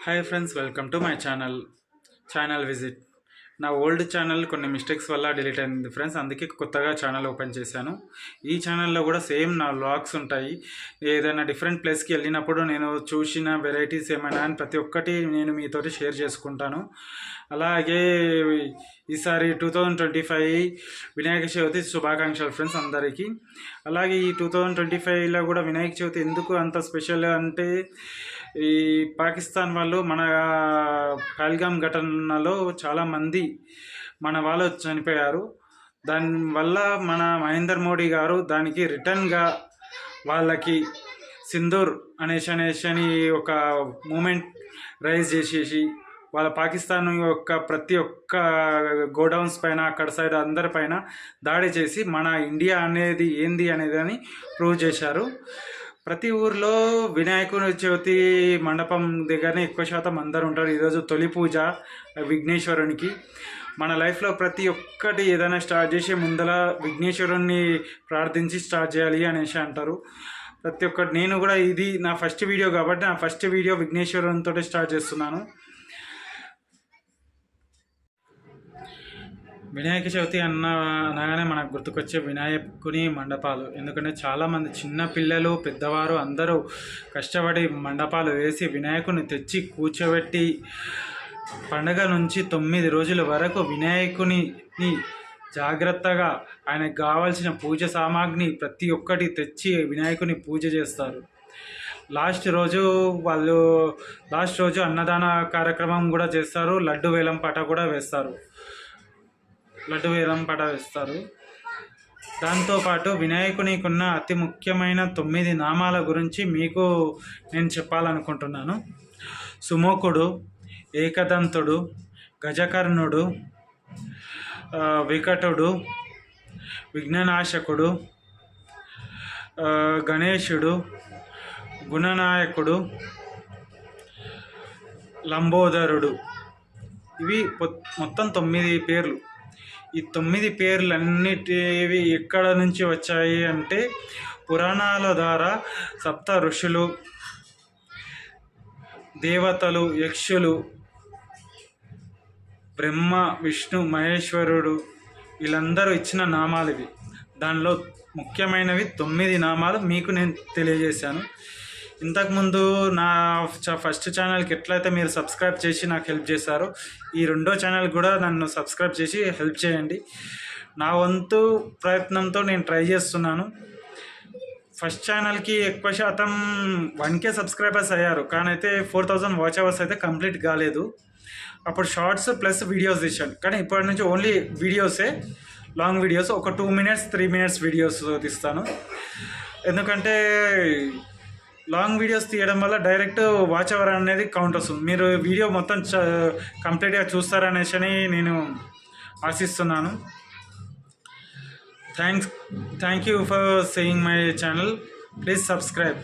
Hi friends, welcome to my channel visit. నా old channel కొన్ని mistakes వల్ల delete అయింది ఫ్రెండ్స్, అందుకే కొత్తగా ఛానల్ ఓపెన్ చేశాను. ఈ ఛానల్లో కూడా సేమ్ నా వ్లాగ్స్ ఉంటాయి. ఏదైనా డిఫరెంట్ ప్లేస్కి వెళ్ళినప్పుడు నేను చూసిన వెరైటీస్ ఏమైనా అని ప్రతి ఒక్కటి నేను మీతోటి షేర్ చేసుకుంటాను. అలాగే ఈసారి 2025 వినాయక చవితి శుభాకాంక్షలు ఫ్రెండ్స్ అందరికీ. అలాగే ఈ 2025లో కూడా వినాయక చవితి ఎందుకు అంత స్పెషల్ అంటే, ఈ పాకిస్తాన్ వాళ్ళు మన పహల్గామ్ ఘటనలో చాలామంది మన వాళ్ళు చనిపోయారు. దానివల్ల మన మహేందర్ మోడీ గారు దానికి రిటర్న్గా వాళ్ళకి సింధూర్ అనేసి ఒక మూమెంట్ రైజ్ చేసేసి వాళ్ళ పాకిస్తాన్ యొక్క ప్రతి ఒక్క గోడౌన్స్ పైన అక్కడ సైడ్ అందరిపైన దాడి చేసి మన ఇండియా అనేది ఏంది అనేది ప్రూవ్ చేశారు. ప్రతి ఊర్లో వినాయకుని చవితి మండపం దగ్గరనే ఎక్కువ శాతం అందరు ఉంటారు. ఈరోజు తొలి పూజ విఘ్నేశ్వరునికి. మన లైఫ్లో ప్రతి ఒక్కటి ఏదైనా స్టార్ట్ చేసే ముందర విఘ్నేశ్వరుణ్ణి ప్రార్థించి స్టార్ట్ చేయాలి అనేసి అంటారు. ప్రతి ఒక్కటి నేను కూడా ఇది నా ఫస్ట్ వీడియో కాబట్టి నా ఫస్ట్ వీడియో విఘ్నేశ్వరునితో స్టార్ట్ చేస్తున్నాను. వినాయక చవితి అనగానే మనకు గుర్తుకొచ్చే వినాయకుని మండపాలు. ఎందుకంటే చాలామంది చిన్న పిల్లలు పెద్దవారు అందరూ కష్టపడి మండపాలు వేసి వినాయకుని తెచ్చి కూర్చోబెట్టి పండగ నుంచి 9 రోజుల వరకు వినాయకుని జాగ్రత్తగా ఆయనకు కావాల్సిన పూజ సామాగ్రిని ప్రతి ఒక్కటి తెచ్చి వినాయకుని పూజ చేస్తారు. లాస్ట్ రోజు అన్నదాన కార్యక్రమం కూడా చేస్తారు. లడ్డు వేలం పాట కూడా వేస్తారు. దాంతోపాటు వినాయకునికి ఉన్న అతి ముఖ్యమైన 9 నామాల గురించి మీకు నేను చెప్పాలనుకుంటున్నాను. సుముఖుడు, ఏకదంతుడు, గజకర్ణుడు, వికటుడు, విఘ్ననాశకుడు, గణేశుడు, గుణనాయకుడు, లంబోదరుడు. ఇవి మొత్తం 9 పేర్లు. ఈ 9 పేర్లన్నిటివి ఎక్కడ నుంచి వచ్చాయి అంటే, పురాణాల ద్వారా సప్త ఋషులు, దేవతలు, యక్షులు, బ్రహ్మ, విష్ణు, మహేశ్వరుడు వీళ్ళందరూ ఇచ్చిన నామాలు ఇవి. దానిలో ముఖ్యమైనవి 9 నామాలు మీకు నేను తెలియజేశాను. ఇంతకుముందు నా ఫస్ట్ ఛానల్కి ఎట్లయితే మీరు సబ్స్క్రైబ్ చేసి నాకు హెల్ప్ చేశారో, ఈ రెండో ఛానల్ కూడా నన్ను సబ్స్క్రైబ్ చేసి హెల్ప్ చేయండి. నా వంతు ప్రయత్నంతో నేను ట్రై చేస్తున్నాను. ఫస్ట్ ఛానల్కి ఎక్కువ శాతం 1K సబ్స్క్రైబర్స్ అయ్యారు, కానీ అయితే 4000 వాచ్ అవర్స్ అయితే కంప్లీట్ కాలేదు. అప్పుడు షార్ట్స్ ప్లస్ వీడియోస్ తీశాను, కానీ ఇప్పటి నుంచి ఓన్లీ వీడియోసే, లాంగ్ వీడియోస్, ఒక 2 minutes 3 minutes వీడియోస్ తీస్తాను. ఎందుకంటే లాంగ్ వీడియోస్ తీయడం వల్ల డైరెక్ట్ వాచ్ అవర్ అనేది కౌంట్ వస్తుంది. మీరు వీడియో మొత్తం కంప్లీట్గా చూస్తారనేసి నేను ఆశిస్తున్నాను. Thank you for seeing my channel. Please subscribe.